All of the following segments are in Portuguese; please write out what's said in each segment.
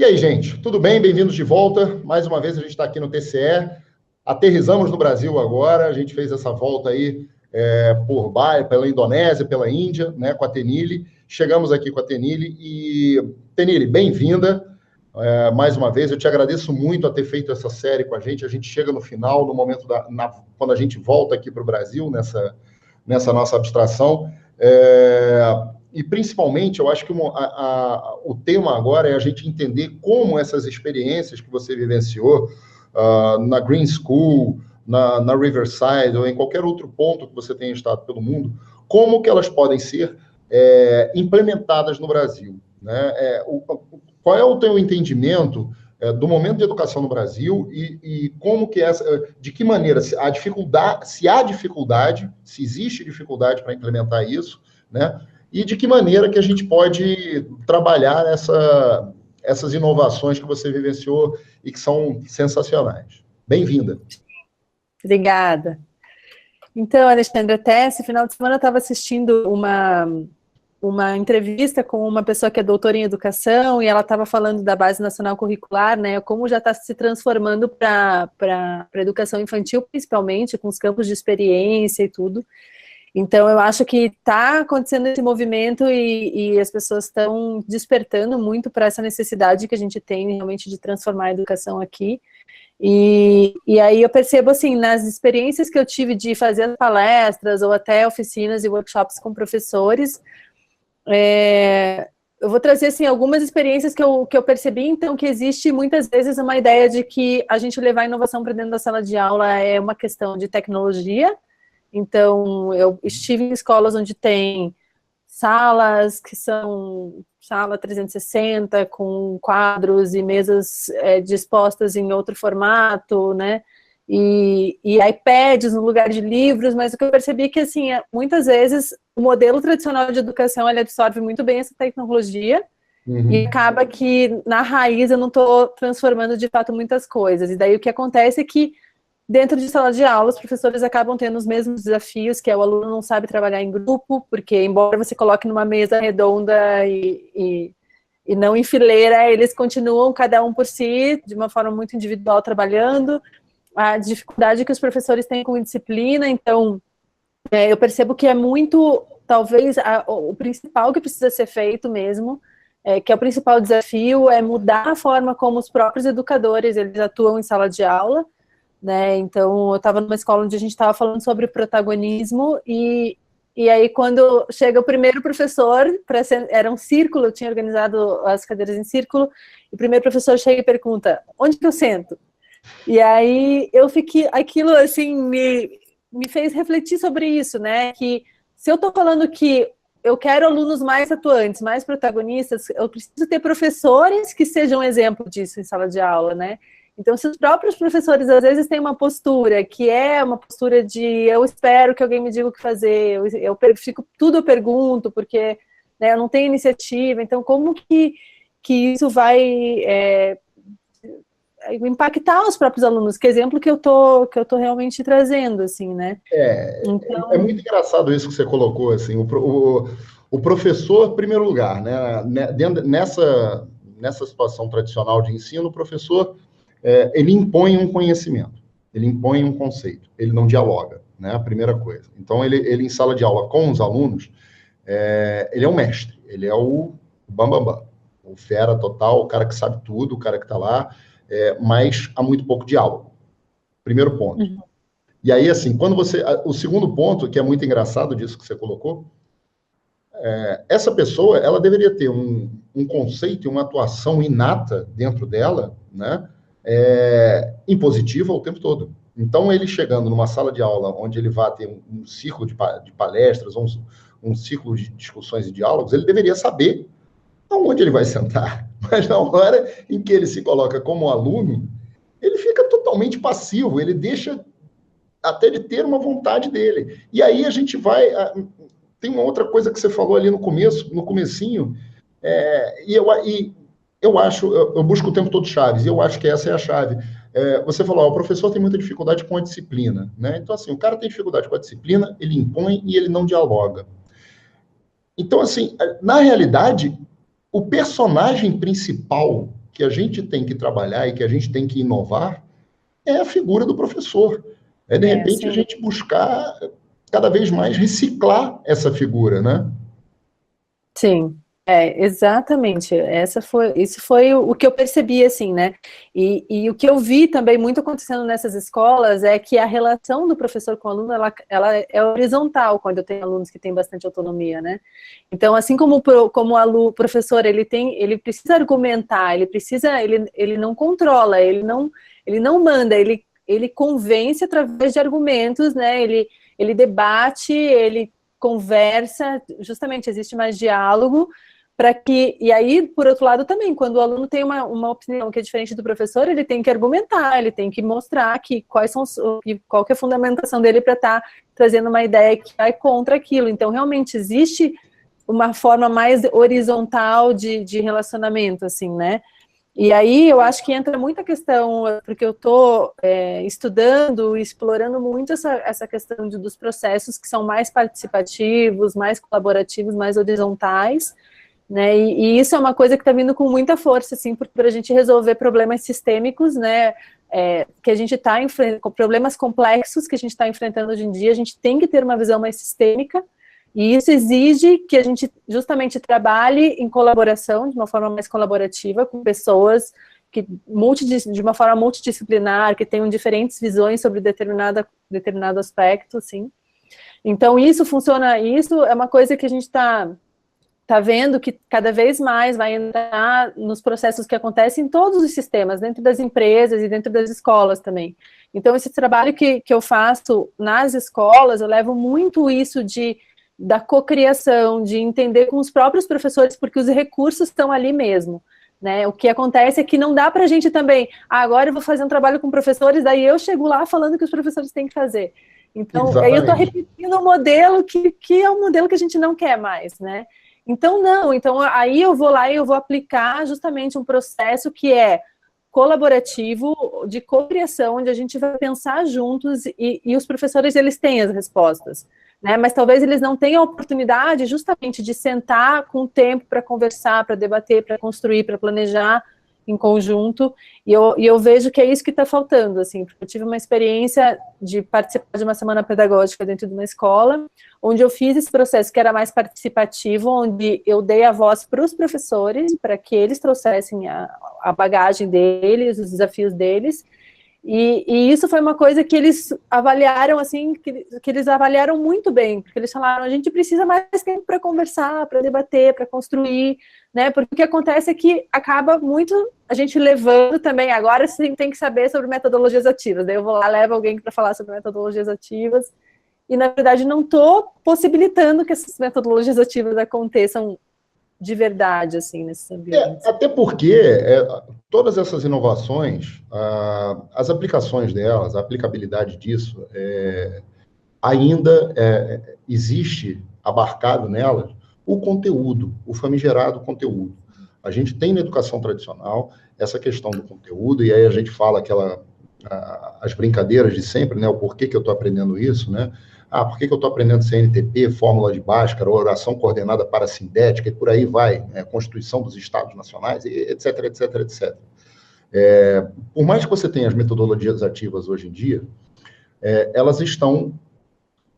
E aí, gente, tudo bem? Bem-vindos de volta. Mais uma vez a gente está aqui no TCE. Aterrissamos no Brasil agora. A gente fez essa volta aí por Bali, pela Indonésia, pela Índia, né, com a Tenili. Chegamos aqui com a Tenili e, Tenili, bem-vinda. Mais uma vez, eu te agradeço muito a ter feito essa série com a gente. A gente chega no final, no momento quando a gente volta aqui para o Brasil, nessa nossa abstração. E, principalmente, eu acho que o tema agora é a gente entender como essas experiências que você vivenciou na Green School, na Riverside, ou em qualquer outro ponto que você tenha estado pelo mundo, como que elas podem ser implementadas no Brasil, né? Qual é o teu entendimento do momento de educação no Brasil e como que de que maneira, se há dificuldade, se existe dificuldade para implementar isso, né? E de que maneira que a gente pode trabalhar essas inovações que você vivenciou e que são sensacionais. Bem-vinda. Obrigada. Então, Alexandre, até esse final de semana eu estava assistindo uma entrevista com uma pessoa que é doutora em educação e ela estava falando da Base Nacional Curricular, né, como já está se transformando para a educação infantil, principalmente, com os campos de experiência e tudo. Então, eu acho que está acontecendo esse movimento e as pessoas estão despertando muito para essa necessidade que a gente tem realmente de transformar a educação aqui. E aí eu percebo, assim, nas experiências que eu tive de fazer palestras ou até oficinas e workshops com professores, eu vou trazer, assim, algumas experiências que eu percebi, então, que existe muitas vezes uma ideia de que a gente levar a inovação para dentro da sala de aula é uma questão de tecnologia. Então, eu estive em escolas onde tem salas que são sala 360, com quadros e mesas dispostas em outro formato, né? E iPads no lugar de livros, mas o que eu percebi é que, assim, muitas vezes o modelo tradicional de educação, ele absorve muito bem essa tecnologia, e acaba que, na raiz, eu não estou transformando, de fato, muitas coisas. E daí o que acontece é que, dentro de sala de aula, os professores acabam tendo os mesmos desafios, que é o aluno não sabe trabalhar em grupo, porque embora você coloque numa mesa redonda e não em fileira, eles continuam cada um por si, de uma forma muito individual, trabalhando. A dificuldade que os professores têm com disciplina, então, eu percebo que é muito, talvez, o principal que precisa ser feito mesmo, que é o principal desafio, é mudar a forma como os próprios educadores, eles atuam em sala de aula, né? Então, eu estava numa escola onde a gente estava falando sobre protagonismo e aí quando chega o primeiro professor, era um círculo, eu tinha organizado as cadeiras em círculo, e o primeiro professor chega e pergunta, onde que eu sento? E aí eu fiquei, aquilo assim, me fez refletir sobre isso, né? Que se eu estou falando que eu quero alunos mais atuantes, mais protagonistas, eu preciso ter professores que sejam exemplo disso em sala de aula, né? Então, se os próprios professores, às vezes, têm uma postura que é uma postura de eu espero que alguém me diga o que fazer, tudo eu pergunto, porque, né, eu não tenho iniciativa, então como que isso vai impactar os próprios alunos? Que exemplo que eu tô realmente trazendo, assim, né? Então... É muito engraçado isso que você colocou, assim, o professor, em primeiro lugar, né, nessa situação tradicional de ensino, o professor... ele impõe um conhecimento, ele impõe um conceito, ele não dialoga, né? A primeira coisa. Então, ele em sala de aula com os alunos, ele é o mestre, ele é o bambambam, o fera total, o cara que sabe tudo, o cara que está lá, mas há muito pouco diálogo. Primeiro ponto. E aí, assim, o segundo ponto, que é muito engraçado disso que você colocou, essa pessoa, ela deveria ter um conceito e uma atuação inata dentro dela, né? Impositiva o tempo todo. Então, ele chegando numa sala de aula onde ele vai ter um ciclo de palestras, um ciclo de discussões e diálogos, ele deveria saber aonde ele vai sentar. Mas na hora em que ele se coloca como aluno, ele fica totalmente passivo, ele deixa até de ter uma vontade dele. E aí a gente vai... Tem uma outra coisa que você falou ali no comecinho, eu busco o tempo todo chaves, e eu acho que essa é a chave. Você falou, o professor tem muita dificuldade com a disciplina, né? Então, assim, o cara tem dificuldade com a disciplina, ele impõe e ele não dialoga. Então, assim, na realidade, o personagem principal que a gente tem que trabalhar e que a gente tem que inovar é a figura do professor. De repente, a gente buscar cada vez mais reciclar essa figura, né? Sim, exatamente. Isso foi o que eu percebi, assim, né? E o que eu vi também muito acontecendo nessas escolas é que a relação do professor com o aluno, ela é horizontal quando eu tenho alunos que têm bastante autonomia, né? Então, assim como o professor, ele precisa argumentar, ele não controla, ele não manda, ele convence através de argumentos, né? Ele debate, ele conversa, justamente existe mais diálogo, e aí, por outro lado, também, quando o aluno tem uma opinião que é diferente do professor, ele tem que argumentar, ele tem que mostrar qual que é a fundamentação dele para estar trazendo uma ideia que vai contra aquilo. Então, realmente, existe uma forma mais horizontal de relacionamento, assim, né? E aí eu acho que entra muita questão, porque eu estou estudando e explorando muito essa questão dos processos que são mais participativos, mais colaborativos, mais horizontais, né? E isso é uma coisa que está vindo com muita força, assim, para a gente resolver problemas sistêmicos, né? Que a gente está enfrentando, problemas complexos que a gente está enfrentando hoje em dia, a gente tem que ter uma visão mais sistêmica. E isso exige que a gente justamente trabalhe em colaboração, de uma forma mais colaborativa, com pessoas de uma forma multidisciplinar, que tenham diferentes visões sobre determinado aspecto, assim. Então, isso é uma coisa que a gente está vendo que cada vez mais vai entrar nos processos que acontecem em todos os sistemas, dentro das empresas e dentro das escolas também. Então, esse trabalho que eu faço nas escolas, eu levo muito isso da cocriação, de entender com os próprios professores, porque os recursos estão ali mesmo, né? O que acontece é que não dá para a gente também, agora eu vou fazer um trabalho com professores, daí eu chego lá falando que os professores têm que fazer. Então, aí eu estou repetindo um modelo que é um modelo que a gente não quer mais, né? Então, aí eu vou lá e eu vou aplicar justamente um processo que é colaborativo, de cocriação, onde a gente vai pensar juntos e os professores, eles têm as respostas, né? Mas talvez eles não tenham a oportunidade justamente de sentar com o tempo para conversar, para debater, para construir, para planejar em conjunto, e eu vejo que é isso que está faltando, assim, porque eu tive uma experiência de participar de uma semana pedagógica dentro de uma escola, onde eu fiz esse processo que era mais participativo, onde eu dei a voz para os professores, para que eles trouxessem a bagagem deles, os desafios deles, e isso foi uma coisa que eles avaliaram, assim, que eles avaliaram muito bem, porque eles falaram, a gente precisa mais tempo para conversar, para debater, para construir, né, porque o que acontece é que acaba muito a gente levando também, agora sim tem que saber sobre metodologias ativas, daí eu vou lá, levo alguém para falar sobre metodologias ativas, e na verdade não estou possibilitando que essas metodologias ativas aconteçam de verdade, assim, nesses ambientes. Até porque todas essas inovações, as aplicações delas, a aplicabilidade disso, ainda existe abarcado nelas o conteúdo, o famigerado conteúdo. A gente tem na educação tradicional essa questão do conteúdo, e aí a gente fala as brincadeiras de sempre, né? O porquê que eu estou aprendendo isso, né? Por que eu estou aprendendo CNTP, fórmula de Bhaskara, oração coordenada parasindética, e por aí vai, Constituição dos Estados Nacionais, etc, etc, etc. Por mais que você tenha as metodologias ativas hoje em dia, elas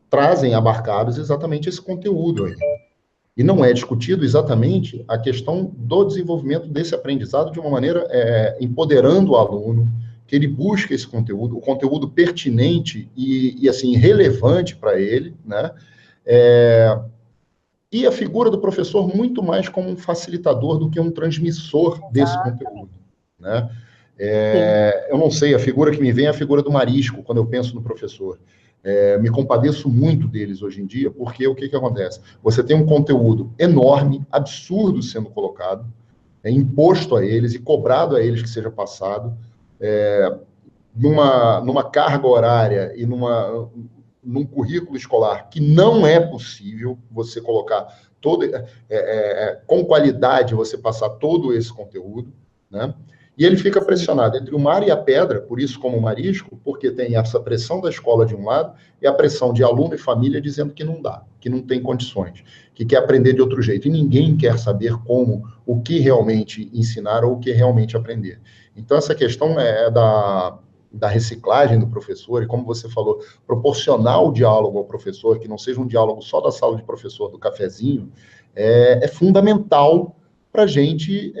trazem abarcados exatamente esse conteúdo aí. E não é discutido exatamente a questão do desenvolvimento desse aprendizado de uma maneira empoderando o aluno, que ele busque esse conteúdo, o conteúdo pertinente e assim, relevante para ele, né? E a figura do professor muito mais como um facilitador do que um transmissor desse conteúdo, né? Eu não sei, a figura que me vem é a figura do marisco, quando eu penso no professor. Me compadeço muito deles hoje em dia, porque o que acontece? Você tem um conteúdo enorme, absurdo sendo colocado, imposto a eles e cobrado a eles que seja passado, numa carga horária e num currículo escolar que não é possível você colocar com qualidade, você passar todo esse conteúdo, né? E ele fica pressionado entre o mar e a pedra, por isso como marisco, porque tem essa pressão da escola de um lado e a pressão de aluno e família dizendo que não dá, que não tem condições, que quer aprender de outro jeito. E ninguém quer saber como, o que realmente ensinar ou o que realmente aprender. Então, essa questão é da reciclagem do professor, e como você falou, proporcionar o diálogo ao professor, que não seja um diálogo só da sala de professor, do cafezinho, é fundamental para a gente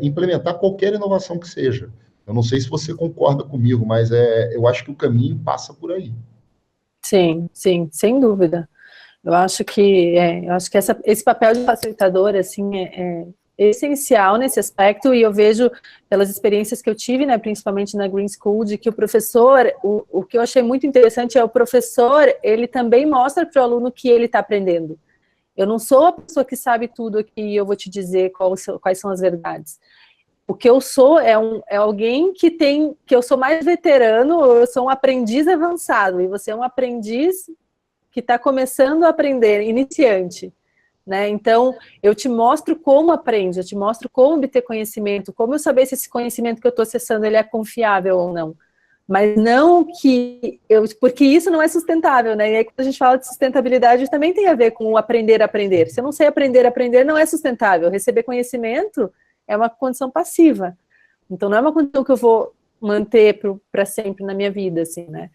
implementar qualquer inovação que seja. Eu não sei se você concorda comigo, mas eu acho que o caminho passa por aí. Sim, sim, sem dúvida. Eu acho que esse papel de facilitador, assim, é essencial nesse aspecto, e eu vejo pelas experiências que eu tive, né, principalmente na Green School, de que o professor, o que eu achei muito interessante é o professor, ele também mostra para o aluno que ele está aprendendo. Eu não sou a pessoa que sabe tudo aqui e eu vou te dizer quais são as verdades. O que eu sou é alguém que eu sou mais veterano, eu sou um aprendiz avançado, e você é um aprendiz que está começando a aprender, iniciante. Né? Então, eu te mostro como aprende, eu te mostro como obter conhecimento, como eu saber se esse conhecimento que eu estou acessando ele é confiável ou não. Mas não porque isso não é sustentável, né? E aí quando a gente fala de sustentabilidade também tem a ver com o aprender a aprender. Se eu não sei aprender a aprender, não é sustentável. Receber conhecimento é uma condição passiva. Então não é uma condição que eu vou manter para sempre na minha vida, assim, né?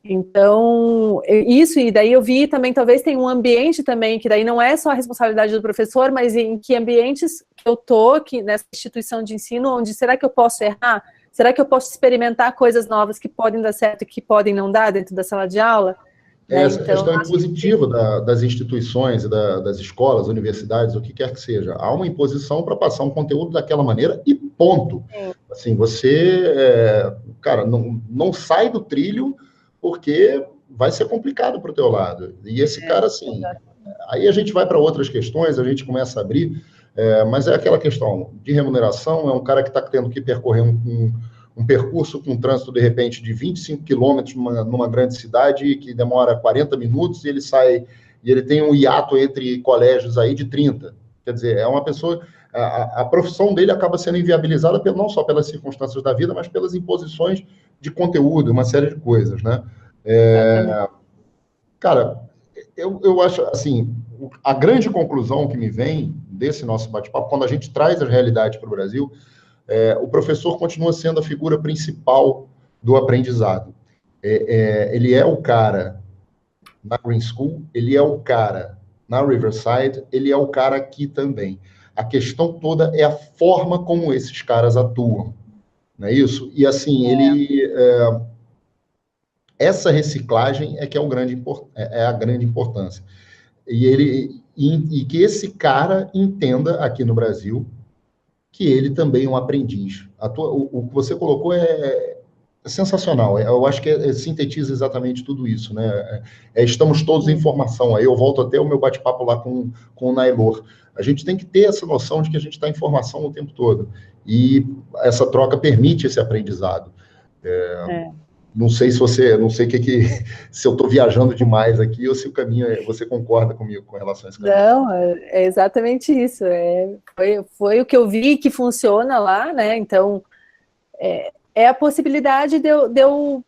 Então, isso, e daí eu vi também, talvez tem um ambiente também, que daí não é só a responsabilidade do professor, mas em que ambientes que eu tô, nessa instituição de ensino, onde será que eu posso errar? Será que eu posso experimentar coisas novas que podem dar certo e que podem não dar dentro da sala de aula? Essa questão impositiva das instituições, das escolas, universidades, o que quer que seja. Há uma imposição para passar um conteúdo daquela maneira e ponto. Assim, você, cara, não sai do trilho porque vai ser complicado para o teu lado. E esse cara, assim, aí a gente vai para outras questões, a gente começa a abrir, mas é aquela questão de remuneração, é um cara que está tendo que percorrer um percurso com um trânsito, de repente, de 25 quilômetros numa grande cidade, que demora 40 minutos, e ele sai, e ele tem um hiato entre colégios aí de 30. Quer dizer, é uma pessoa... A profissão dele acaba sendo inviabilizada não só pelas circunstâncias da vida, mas pelas imposições de conteúdo, uma série de coisas, né? Cara, eu acho, assim, a grande conclusão que me vem desse nosso bate-papo, quando a gente traz as realidades para o Brasil, o professor continua sendo a figura principal do aprendizado. Ele é o cara na Green School, ele é o cara na Riverside, ele é o cara aqui também. A questão toda é a forma como esses caras atuam, não é isso? E, assim, essa reciclagem é que é a grande importância. E que esse cara entenda aqui no Brasil que ele também é um aprendiz. O que você colocou é sensacional. Eu acho que sintetiza exatamente tudo isso, né? Estamos todos em formação. Aí eu volto até o meu bate-papo lá com o Nailor. A gente tem que ter essa noção de que a gente está em formação o tempo todo. E essa troca permite esse aprendizado. Não sei se se eu estou viajando demais aqui ou se o caminho você concorda comigo com relação a esse caminho. Não, é exatamente isso. Foi o que eu vi que funciona lá, né? Então, é a possibilidade de eu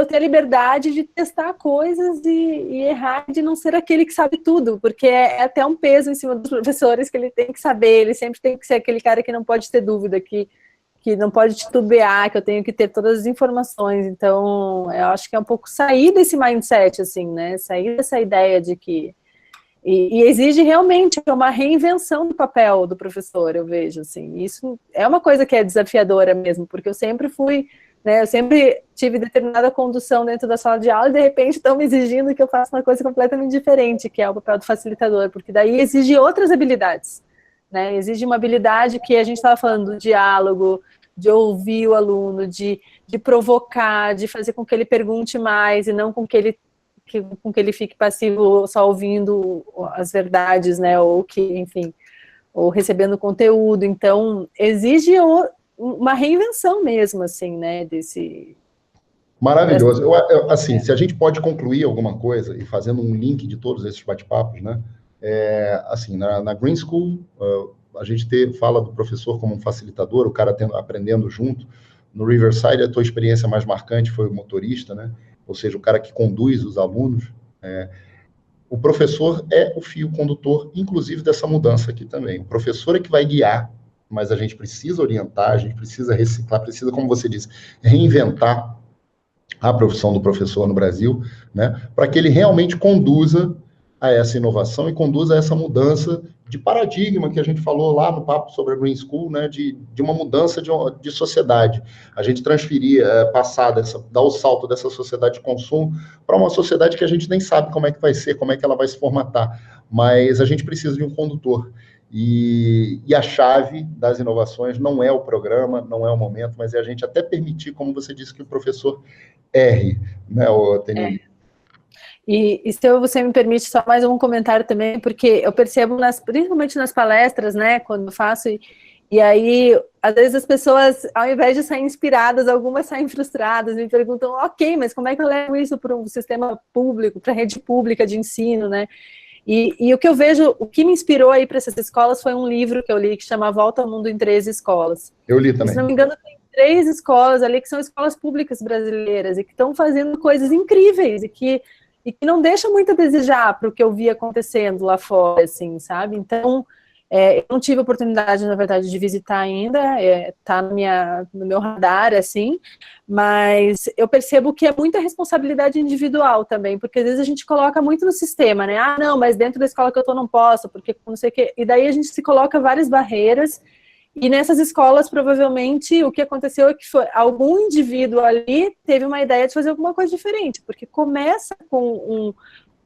ter a liberdade de testar coisas e errar, de não ser aquele que sabe tudo, porque é até um peso em cima dos professores que ele tem que saber, ele sempre tem que ser aquele cara que não pode ter dúvida, que não pode titubear, que eu tenho que ter todas as informações. Então, eu acho que é um pouco sair desse mindset, assim, né? Sair dessa ideia de que... E exige realmente uma reinvenção do papel do professor, eu vejo, assim. Isso é uma coisa que é desafiadora mesmo, porque eu sempre fui, né? Eu sempre tive determinada condução dentro da sala de aula e, de repente, estão me exigindo que eu faça uma coisa completamente diferente, que é o papel do facilitador, porque daí exige outras habilidades, né? Exige uma habilidade que a gente estava falando do diálogo, de ouvir o aluno, de provocar, de fazer com que ele pergunte mais e não com que ele fique passivo só ouvindo as verdades, né? Ou que, enfim, ou recebendo conteúdo. Então, exige uma reinvenção mesmo, assim, né? Maravilhoso. Assim, se a gente pode concluir alguma coisa e fazendo um link de todos esses bate-papos, né? Assim, na Green School, a gente fala do professor como um facilitador, o cara aprendendo junto. No Riverside, a tua experiência mais marcante foi o motorista, né? Ou seja, o cara que conduz os alunos. O professor é o fio condutor, inclusive, dessa mudança aqui também. O professor é que vai guiar, mas a gente precisa orientar, a gente precisa reciclar, precisa, como você disse, reinventar a profissão do professor no Brasil, né? Para que ele realmente conduza a essa inovação e conduza a essa mudança de paradigma que a gente falou lá no papo sobre a Green School, né, de uma mudança de sociedade. A gente transferir, dar o salto dessa sociedade de consumo para uma sociedade que a gente nem sabe como é que vai ser, como é que ela vai se formatar, mas a gente precisa de um condutor. E a chave das inovações não é o programa, não é o momento, mas é a gente até permitir, como você disse, que o professor erre, né, Tenille? E se você me permite só mais um comentário também, porque eu percebo, principalmente nas palestras, né, quando eu faço, e aí, às vezes as pessoas, ao invés de sair inspiradas, algumas saem frustradas, me perguntam, ok, mas como é que eu levo isso para um sistema público, para a rede pública de ensino, né? E o que eu vejo, o que me inspirou aí para essas escolas foi um livro que eu li, que chama Volta ao Mundo em 13 Escolas. Eu li também. Se não me engano, tem 3 escolas ali que são escolas públicas brasileiras e que estão fazendo coisas incríveis e que não deixa muito a desejar para o que eu vi acontecendo lá fora, assim, sabe? Então, eu não tive oportunidade, na verdade, de visitar ainda, tá no meu radar, assim, mas eu percebo que é muita responsabilidade individual também, porque às vezes a gente coloca muito no sistema, né? Ah, não, mas dentro da escola que eu tô não posso, porque não sei o quê. E daí a gente se coloca várias barreiras. E nessas escolas, provavelmente, o que aconteceu é que algum indivíduo ali teve uma ideia de fazer alguma coisa diferente, porque começa com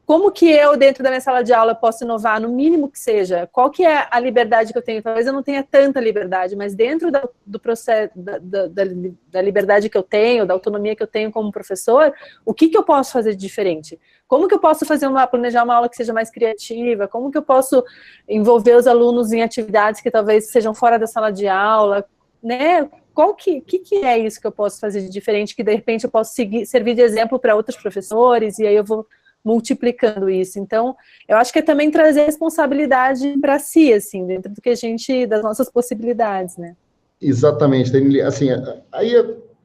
como que eu, dentro da minha sala de aula, posso inovar, no mínimo que seja? Qual que é a liberdade que eu tenho? Talvez eu não tenha tanta liberdade, mas dentro do processo, da liberdade que eu tenho, da autonomia que eu tenho como professor, o que eu posso fazer de diferente? Como que eu posso planejar uma aula que seja mais criativa? Como que eu posso envolver os alunos em atividades que talvez sejam fora da sala de aula? Né? Que é isso que eu posso fazer de diferente, que de repente eu posso servir de exemplo para outros professores, e aí eu vou multiplicando isso. Então, eu acho que é também trazer responsabilidade para si, assim, dentro do que das nossas possibilidades, né? Exatamente. Assim, aí,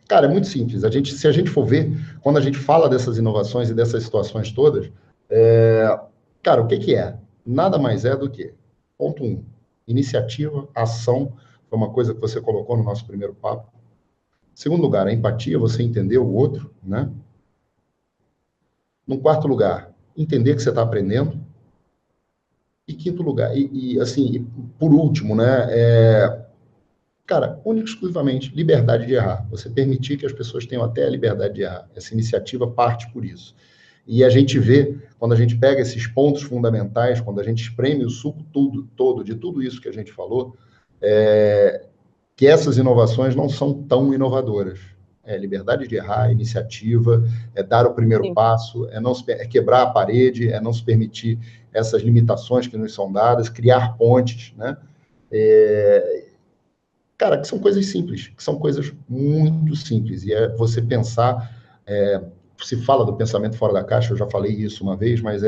cara, é muito simples. Se a gente for ver, quando a gente fala dessas inovações e dessas situações todas, cara, o que é? Nada mais é do que, ponto 1, iniciativa, ação, foi uma coisa que você colocou no nosso primeiro papo. Segundo lugar, a empatia, você entender o outro, né? No quarto lugar, entender que você está aprendendo. E quinto lugar, assim, por último, né? Cara, único e exclusivamente, liberdade de errar. Você permitir que as pessoas tenham até a liberdade de errar. Essa iniciativa parte por isso. E a gente vê, quando a gente pega esses pontos fundamentais, quando a gente espreme o suco todo de tudo isso que a gente falou, que essas inovações não são tão inovadoras. Liberdade de errar, iniciativa, dar o primeiro passo, é quebrar a parede, é não se permitir essas limitações que nos são dadas, criar pontes, né? Cara, que são coisas simples, que são coisas muito simples, e você pensar, se fala do pensamento fora da caixa, eu já falei isso uma vez, mas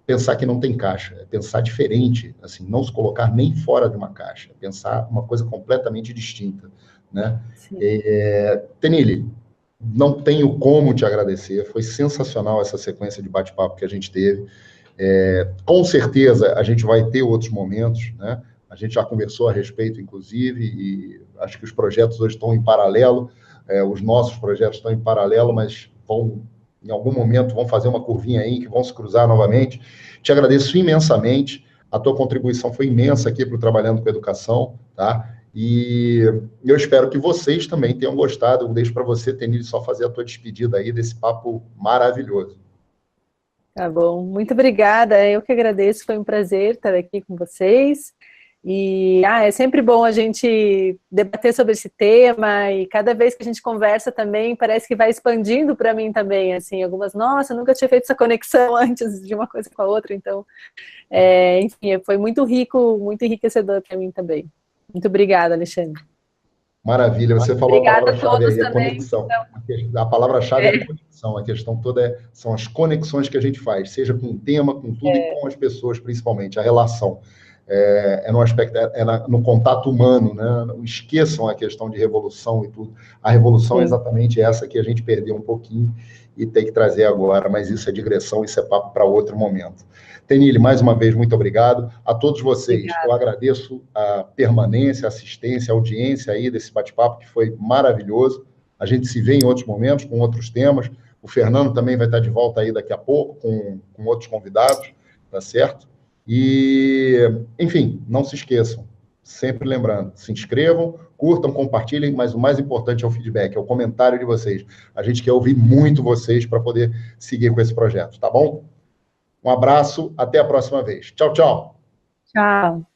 pensar que não tem caixa, é pensar diferente, assim, não se colocar nem fora de uma caixa, é pensar uma coisa completamente distinta, né? Tenille, não tenho como te agradecer, foi sensacional essa sequência de bate-papo que a gente teve, com certeza a gente vai ter outros momentos, né? A gente já conversou a respeito, inclusive, e acho que os projetos hoje estão em paralelo, os nossos projetos estão em paralelo, mas em algum momento, vão fazer uma curvinha aí, que vão se cruzar novamente. Te agradeço imensamente, a tua contribuição foi imensa aqui para o Trabalhando com Educação, tá? E eu espero que vocês também tenham gostado. Eu deixo para você, Tenille, só fazer a tua despedida aí desse papo maravilhoso. Tá bom, muito obrigada, eu que agradeço, foi um prazer estar aqui com vocês. E é sempre bom a gente debater sobre esse tema, e cada vez que a gente conversa também, parece que vai expandindo para mim também, assim, nossa, eu nunca tinha feito essa conexão antes de uma coisa com a outra, então, enfim, foi muito rico, muito enriquecedor para mim também. Muito obrigada, Alexandre. Maravilha, você falou a palavra-chave aí, a conexão. Então. A palavra-chave é a conexão, a questão toda são as conexões que a gente faz, seja com o tema, com tudo, e com as pessoas, principalmente, a relação. no aspecto, no contato humano, né? Não esqueçam a questão de revolução e tudo. A revolução é exatamente essa que a gente perdeu um pouquinho e tem que trazer agora, mas isso é digressão, isso é papo para outro momento. Tenille, mais uma vez, muito obrigado. A todos vocês, obrigada. Eu agradeço a permanência, a assistência, a audiência aí desse bate-papo, que foi maravilhoso. A gente se vê em outros momentos, com outros temas. O Fernando também vai estar de volta aí daqui a pouco, com outros convidados, tá certo? E, enfim, não se esqueçam, sempre lembrando, se inscrevam, curtam, compartilhem, mas o mais importante é o feedback, é o comentário de vocês. A gente quer ouvir muito vocês para poder seguir com esse projeto, tá bom? Um abraço, até a próxima vez. Tchau, tchau. Tchau.